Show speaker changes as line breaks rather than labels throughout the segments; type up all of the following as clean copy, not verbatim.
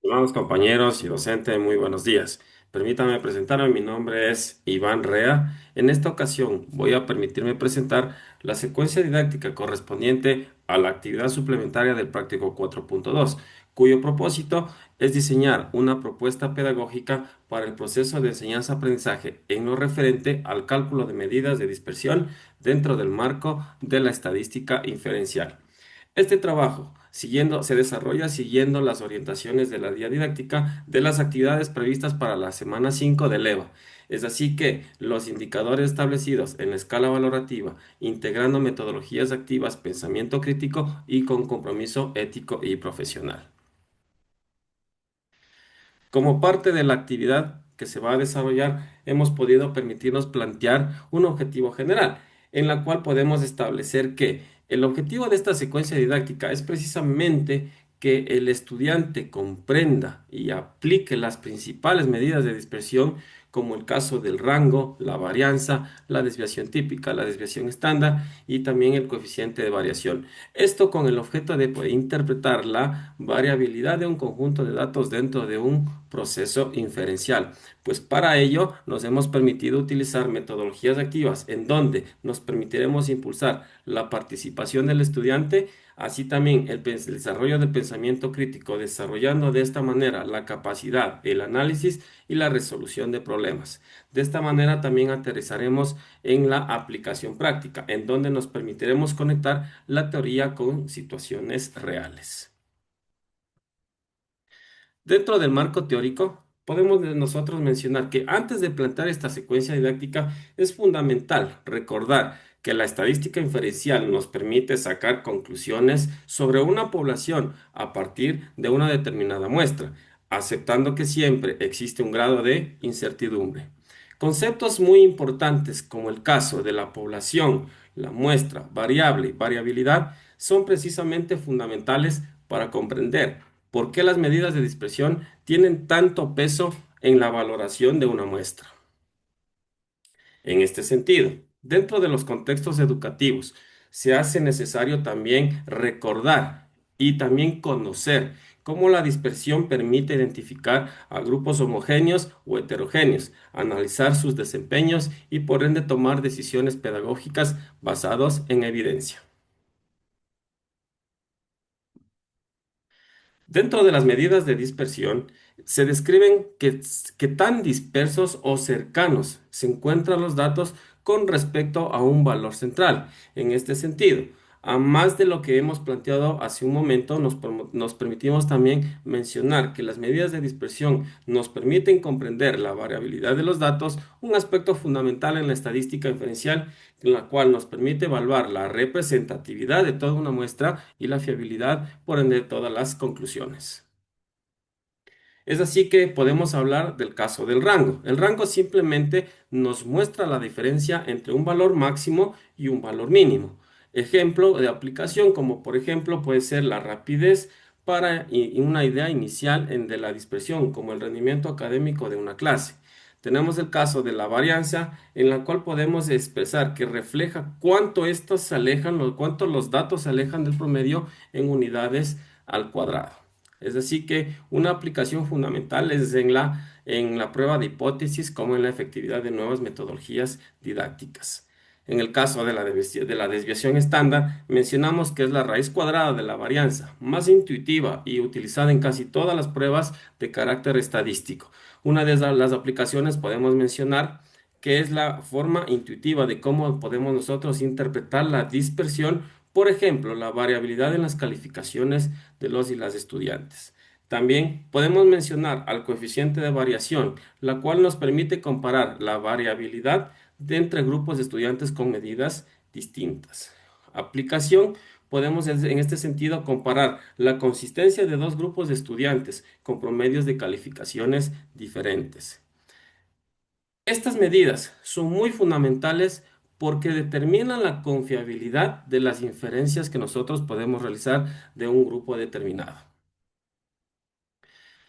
Estimados compañeros y docente, muy buenos días. Permítame presentarme, mi nombre es Iván Rea. En esta ocasión voy a permitirme presentar la secuencia didáctica correspondiente a la actividad suplementaria del práctico 4.2, cuyo propósito es diseñar una propuesta pedagógica para el proceso de enseñanza-aprendizaje en lo referente al cálculo de medidas de dispersión dentro del marco de la estadística inferencial. Este trabajo se desarrolla siguiendo las orientaciones de la guía didáctica de las actividades previstas para la semana 5 del EVA. Es así que los indicadores establecidos en la escala valorativa, integrando metodologías activas, pensamiento crítico y con compromiso ético y profesional. Como parte de la actividad que se va a desarrollar, hemos podido permitirnos plantear un objetivo general, en la cual podemos establecer que el objetivo de esta secuencia didáctica es precisamente que el estudiante comprenda y aplique las principales medidas de dispersión, como el caso del rango, la varianza, la desviación típica, la desviación estándar y también el coeficiente de variación. Esto con el objeto de poder interpretar la variabilidad de un conjunto de datos dentro de un proceso inferencial. Pues para ello nos hemos permitido utilizar metodologías activas en donde nos permitiremos impulsar la participación del estudiante, así también el desarrollo del pensamiento crítico, desarrollando de esta manera la capacidad, el análisis y la resolución de problemas. De esta manera también aterrizaremos en la aplicación práctica, en donde nos permitiremos conectar la teoría con situaciones reales. Dentro del marco teórico, podemos nosotros mencionar que antes de plantear esta secuencia didáctica es fundamental recordar que la estadística inferencial nos permite sacar conclusiones sobre una población a partir de una determinada muestra, aceptando que siempre existe un grado de incertidumbre. Conceptos muy importantes como el caso de la población, la muestra, variable, variabilidad, son precisamente fundamentales para comprender por qué las medidas de dispersión tienen tanto peso en la valoración de una muestra. En este sentido, dentro de los contextos educativos, se hace necesario también recordar y también conocer cómo la dispersión permite identificar a grupos homogéneos o heterogéneos, analizar sus desempeños y por ende tomar decisiones pedagógicas basadas en evidencia. Dentro de las medidas de dispersión, se describen que tan dispersos o cercanos se encuentran los datos con respecto a un valor central. En este sentido, a más de lo que hemos planteado hace un momento, nos permitimos también mencionar que las medidas de dispersión nos permiten comprender la variabilidad de los datos, un aspecto fundamental en la estadística inferencial, en la cual nos permite evaluar la representatividad de toda una muestra y la fiabilidad, por ende, de todas las conclusiones. Es así que podemos hablar del caso del rango. El rango simplemente nos muestra la diferencia entre un valor máximo y un valor mínimo. Ejemplo de aplicación, como por ejemplo puede ser la rapidez para una idea inicial de la dispersión, como el rendimiento académico de una clase. Tenemos el caso de la varianza, en la cual podemos expresar que refleja cuánto estos se alejan, cuánto los datos se alejan del promedio en unidades al cuadrado. Es decir, que una aplicación fundamental es en la prueba de hipótesis como en la efectividad de nuevas metodologías didácticas. En el caso de de la desviación estándar, mencionamos que es la raíz cuadrada de la varianza, más intuitiva y utilizada en casi todas las pruebas de carácter estadístico. Una de las aplicaciones podemos mencionar que es la forma intuitiva de cómo podemos nosotros interpretar la dispersión, por ejemplo, la variabilidad en las calificaciones de los y las estudiantes. También podemos mencionar al coeficiente de variación, la cual nos permite comparar la variabilidad de entre grupos de estudiantes con medidas distintas. Aplicación. Podemos en este sentido comparar la consistencia de dos grupos de estudiantes con promedios de calificaciones diferentes. Estas medidas son muy fundamentales porque determinan la confiabilidad de las inferencias que nosotros podemos realizar de un grupo determinado.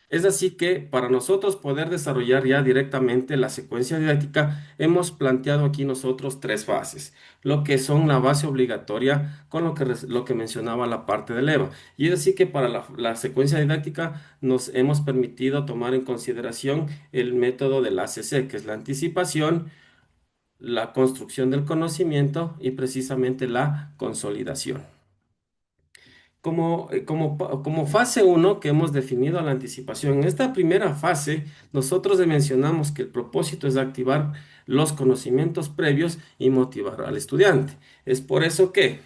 Es así que para nosotros poder desarrollar ya directamente la secuencia didáctica, hemos planteado aquí nosotros tres fases, lo que son la base obligatoria con lo que mencionaba la parte de EVA. Y es así que para la secuencia didáctica nos hemos permitido tomar en consideración el método del ACC, que es la anticipación, la construcción del conocimiento y precisamente la consolidación. Como fase uno que hemos definido la anticipación, en esta primera fase nosotros mencionamos que el propósito es activar los conocimientos previos y motivar al estudiante. Es por eso que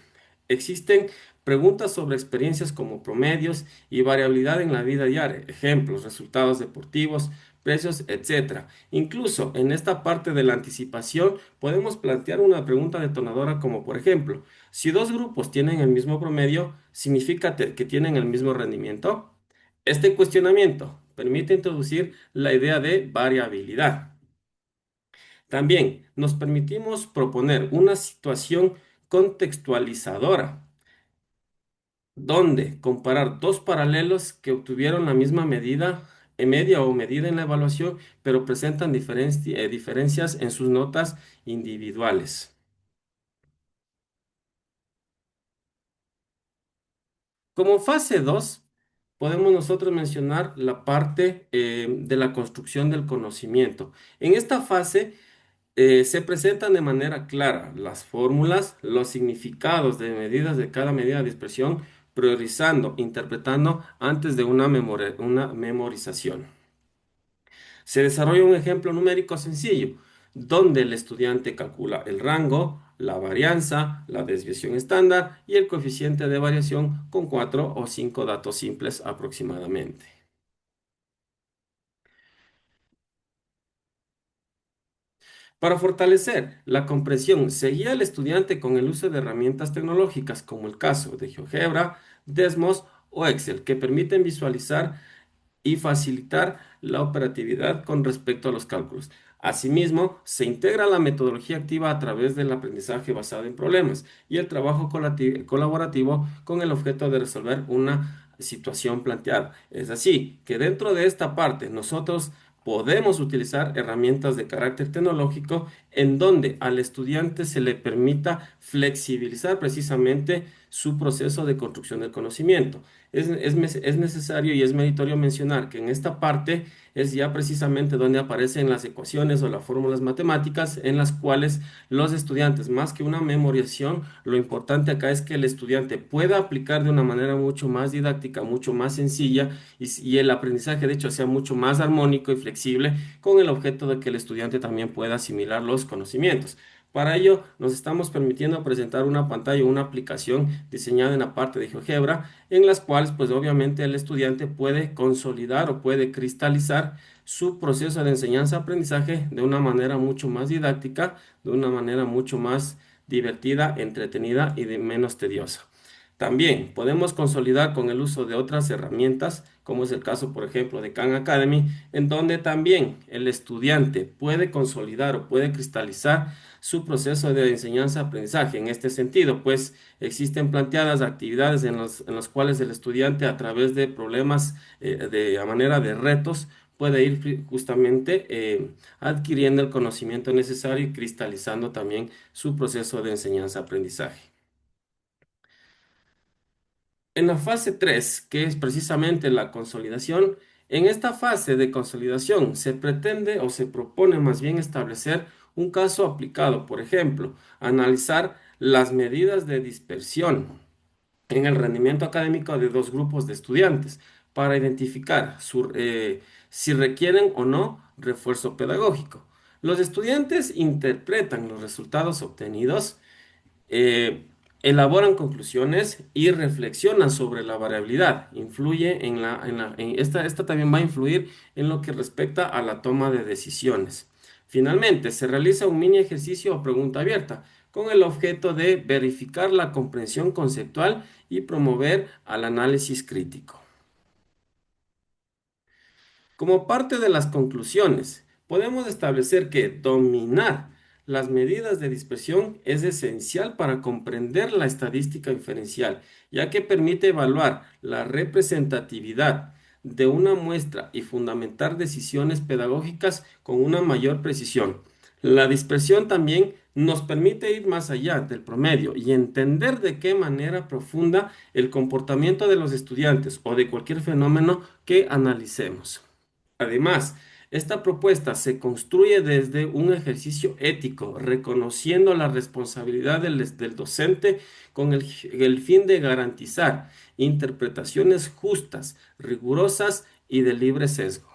existen preguntas sobre experiencias como promedios y variabilidad en la vida diaria, ejemplos, resultados deportivos, precios, etcétera. Incluso en esta parte de la anticipación podemos plantear una pregunta detonadora como por ejemplo, si dos grupos tienen el mismo promedio, ¿significa que tienen el mismo rendimiento? Este cuestionamiento permite introducir la idea de variabilidad. También nos permitimos proponer una situación contextualizadora, donde comparar dos paralelos que obtuvieron la misma medida, media o medida en la evaluación, pero presentan diferencias en sus notas individuales. Como fase 2 podemos nosotros mencionar la parte de la construcción del conocimiento. En esta fase se presentan de manera clara las fórmulas, los significados de medidas de cada medida de expresión, priorizando, interpretando antes de una memorización. Se desarrolla un ejemplo numérico sencillo, donde el estudiante calcula el rango, la varianza, la desviación estándar y el coeficiente de variación con 4 o 5 datos simples aproximadamente. Para fortalecer la comprensión, se guía al estudiante con el uso de herramientas tecnológicas como el caso de GeoGebra, Desmos o Excel, que permiten visualizar y facilitar la operatividad con respecto a los cálculos. Asimismo, se integra la metodología activa a través del aprendizaje basado en problemas y el trabajo colaborativo con el objeto de resolver una situación planteada. Es así que dentro de esta parte nosotros podemos utilizar herramientas de carácter tecnológico en donde al estudiante se le permita flexibilizar precisamente su proceso de construcción del conocimiento. Es necesario y es meritorio mencionar que en esta parte es ya precisamente donde aparecen las ecuaciones o las fórmulas matemáticas en las cuales los estudiantes, más que una memorización, lo importante acá es que el estudiante pueda aplicar de una manera mucho más didáctica, mucho más sencilla y el aprendizaje de hecho sea mucho más armónico y flexible con el objeto de que el estudiante también pueda asimilar los conocimientos. Para ello, nos estamos permitiendo presentar una pantalla o una aplicación diseñada en la parte de GeoGebra, en las cuales, pues obviamente, el estudiante puede consolidar o puede cristalizar su proceso de enseñanza-aprendizaje de una manera mucho más didáctica, de una manera mucho más divertida, entretenida y de menos tediosa. También podemos consolidar con el uso de otras herramientas, como es el caso, por ejemplo, de Khan Academy, en donde también el estudiante puede consolidar o puede cristalizar su proceso de enseñanza-aprendizaje. En este sentido, pues existen planteadas actividades en las cuales el estudiante a través de problemas a manera de retos puede ir justamente adquiriendo el conocimiento necesario y cristalizando también su proceso de enseñanza-aprendizaje. En la fase 3, que es precisamente la consolidación, en esta fase de consolidación se pretende o se propone más bien establecer un caso aplicado, por ejemplo, analizar las medidas de dispersión en el rendimiento académico de dos grupos de estudiantes para identificar si requieren o no refuerzo pedagógico. Los estudiantes interpretan los resultados obtenidos, eh, elaboran conclusiones y reflexionan sobre la variabilidad. Influye esta también va a influir en lo que respecta a la toma de decisiones. Finalmente, se realiza un mini ejercicio o pregunta abierta con el objeto de verificar la comprensión conceptual y promover al análisis crítico. Como parte de las conclusiones, podemos establecer que dominar las medidas de dispersión es esencial para comprender la estadística inferencial, ya que permite evaluar la representatividad de una muestra y fundamentar decisiones pedagógicas con una mayor precisión. La dispersión también nos permite ir más allá del promedio y entender de qué manera profunda el comportamiento de los estudiantes o de cualquier fenómeno que analicemos. Además, esta propuesta se construye desde un ejercicio ético, reconociendo la responsabilidad del docente con el fin de garantizar interpretaciones justas, rigurosas y de libre sesgo.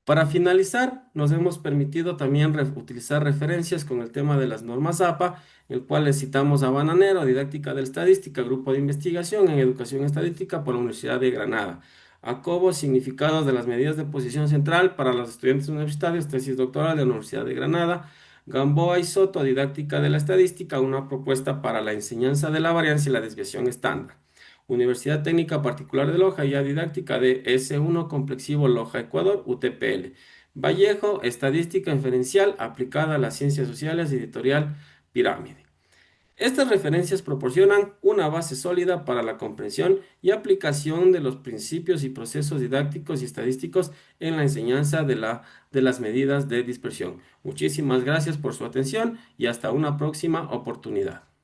Para finalizar, nos hemos permitido también utilizar referencias con el tema de las normas APA, el cual les citamos a Bananero, Didáctica de la Estadística, Grupo de Investigación en Educación Estadística por la Universidad de Granada. Acobo, significados de las medidas de posición central para los estudiantes universitarios, tesis doctoral de la Universidad de Granada. Gamboa y Soto, Didáctica de la Estadística, una propuesta para la enseñanza de la varianza y la desviación estándar. Universidad Técnica Particular de Loja, Guía Didáctica de S1 Complexivo Loja, Ecuador, UTPL. Vallejo, Estadística Inferencial aplicada a las Ciencias Sociales, Editorial Pirámide. Estas referencias proporcionan una base sólida para la comprensión y aplicación de los principios y procesos didácticos y estadísticos en la enseñanza de las medidas de dispersión. Muchísimas gracias por su atención y hasta una próxima oportunidad.